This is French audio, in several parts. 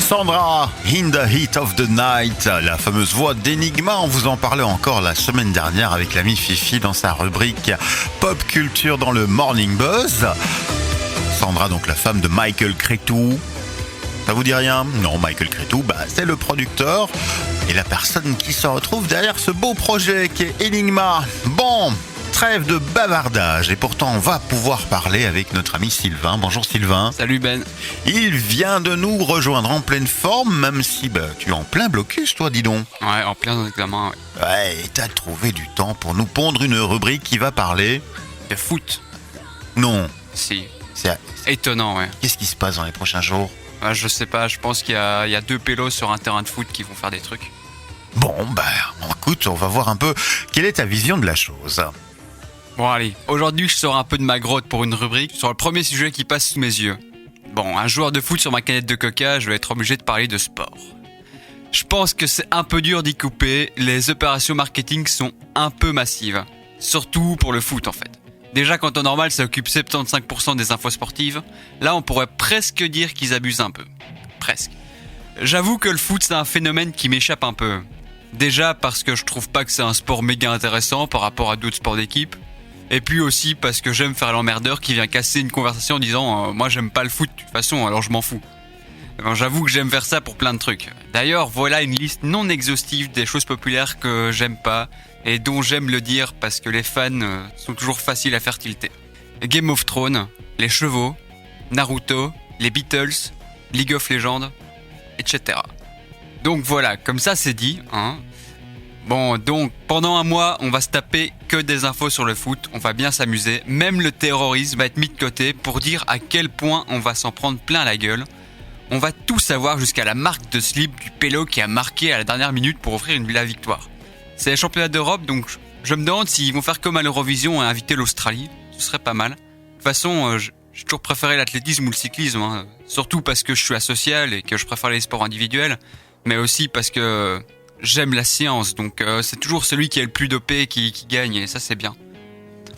Sandra, In the Heat of the Night, la fameuse voix d'Enigma. On vous en parlait encore la semaine dernière avec l'ami Fifi dans sa rubrique Pop Culture dans le Morning Buzz. Sandra, donc la femme de Michael Cretu. Ça vous dit rien? Non, Michael Cretu, c'est le producteur et la personne qui se retrouve derrière ce beau projet qui est Enigma. Bon, trêve de bavardage et pourtant on va pouvoir parler avec notre ami Sylvain. Bonjour Sylvain. Salut Ben. Il vient de nous rejoindre en pleine forme, même si tu es en plein blocus toi, dis donc. Ouais, en plein examen. Ouais, et t'as trouvé du temps pour nous pondre une rubrique qui va parler... De foot. Non. Si. C'est étonnant, ouais. Qu'est-ce qui se passe dans les prochains jours? Je sais pas, je pense qu'il y a deux pélos sur un terrain de foot qui vont faire des trucs. Bon, écoute, on va voir un peu quelle est ta vision de la chose. Bon allez, aujourd'hui je sors un peu de ma grotte pour une rubrique sur le premier sujet qui passe sous mes yeux. Bon, un joueur de foot sur ma canette de coca, je vais être obligé de parler de sport. Je pense que c'est un peu dur d'y couper, les opérations marketing sont un peu massives. Surtout pour le foot en fait. Déjà qu'en temps normal ça occupe 75% des infos sportives, là on pourrait presque dire qu'ils abusent un peu. Presque. J'avoue que le foot c'est un phénomène qui m'échappe un peu. Déjà parce que je trouve pas que c'est un sport méga intéressant par rapport à d'autres sports d'équipe. Et puis aussi parce que j'aime faire l'emmerdeur qui vient casser une conversation en disant moi j'aime pas le foot de toute façon alors je m'en fous. J'avoue que j'aime faire ça pour plein de trucs. D'ailleurs voilà une liste non exhaustive des choses populaires que j'aime pas et dont j'aime le dire parce que les fans sont toujours faciles à faire tilter. Game of Thrones, les chevaux, Naruto, les Beatles, League of Legends, etc. Donc voilà, comme ça c'est dit, hein. Bon, donc, pendant un mois, on va se taper que des infos sur le foot, on va bien s'amuser. Même le terrorisme va être mis de côté pour dire à quel point on va s'en prendre plein la gueule. On va tout savoir jusqu'à la marque de slip du pélo qui a marqué à la dernière minute pour offrir la victoire. C'est les championnats d'Europe, donc je me demande s'ils vont faire comme à l'Eurovision et inviter l'Australie. Ce serait pas mal. De toute façon, j'ai toujours préféré l'athlétisme ou le cyclisme, hein. Surtout parce que je suis asocial et que je préfère les sports individuels, mais aussi parce que... j'aime la science, donc c'est toujours celui qui est le plus dopé qui gagne, et ça c'est bien.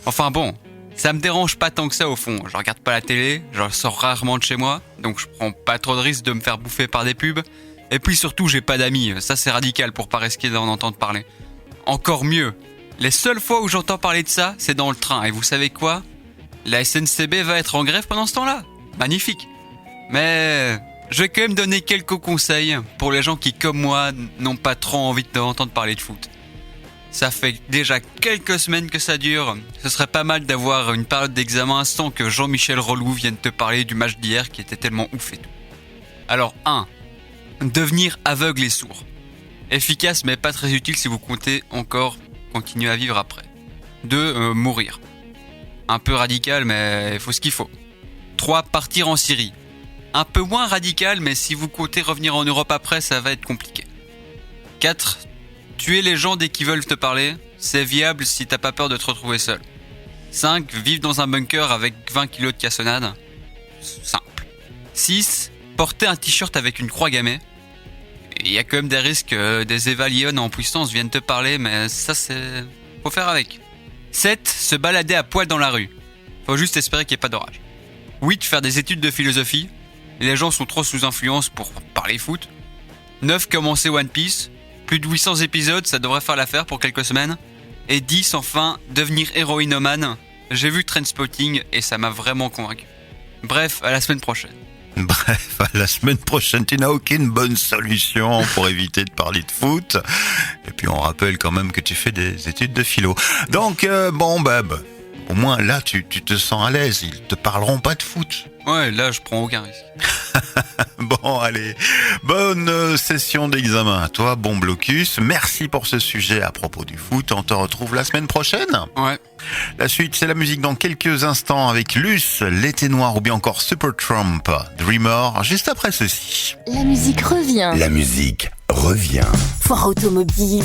Enfin bon, ça me dérange pas tant que ça au fond. Je regarde pas la télé, je sors rarement de chez moi, donc je prends pas trop de risques de me faire bouffer par des pubs. Et puis surtout, j'ai pas d'amis, ça c'est radical pour pas risquer d'en entendre parler. Encore mieux, les seules fois où j'entends parler de ça, c'est dans le train, et vous savez quoi? La SNCB va être en grève pendant ce temps-là. Magnifique. Mais... je vais quand même donner quelques conseils pour les gens qui, comme moi, n'ont pas trop envie d'entendre parler de foot. Ça fait déjà quelques semaines que ça dure. Ce serait pas mal d'avoir une période d'examen sans que Jean-Michel Relou vienne te parler du match d'hier qui était tellement ouf et tout. Alors 1. Devenir aveugle et sourd. Efficace mais pas très utile si vous comptez encore continuer à vivre après. 2. Mourir. Un peu radical mais il faut ce qu'il faut. 3. Partir en Syrie. Un peu moins radical, mais si vous comptez revenir en Europe après, ça va être compliqué. 4. Tuer les gens dès qu'ils veulent te parler, c'est viable si t'as pas peur de te retrouver seul. 5. Vivre dans un bunker avec 20 kilos de cassonade. Simple. 6. Porter un t-shirt avec une croix gammée. Il y a quand même des risques que des évalions en puissance viennent te parler, mais ça c'est... faut faire avec. 7. Se balader à poil dans la rue. Faut juste espérer qu'il n'y ait pas d'orage. 8. Faire des études de philosophie. Les gens sont trop sous influence pour parler foot. 9. Commencer One Piece. Plus de 800 épisodes, ça devrait faire l'affaire pour quelques semaines. Et 10. Enfin, devenir héroïnomane. J'ai vu Trainspotting et ça m'a vraiment convaincu. Bref, à la semaine prochaine. Bref, à la semaine prochaine, tu n'as aucune bonne solution pour éviter de parler de foot. Et puis on rappelle quand même que tu fais des études de philo. Donc, au moins là, tu te sens à l'aise. Ils te parleront pas de foot. Ouais, là, je prends aucun risque. Bon, allez, bonne session d'examen à toi, bon blocus. Merci pour ce sujet à propos du foot. On te retrouve la semaine prochaine. Ouais. La suite, c'est la musique dans quelques instants avec Luce, L'été noir ou bien encore Supertramp, Dreamer, juste après ceci. La musique revient. La musique revient. Foire automobile,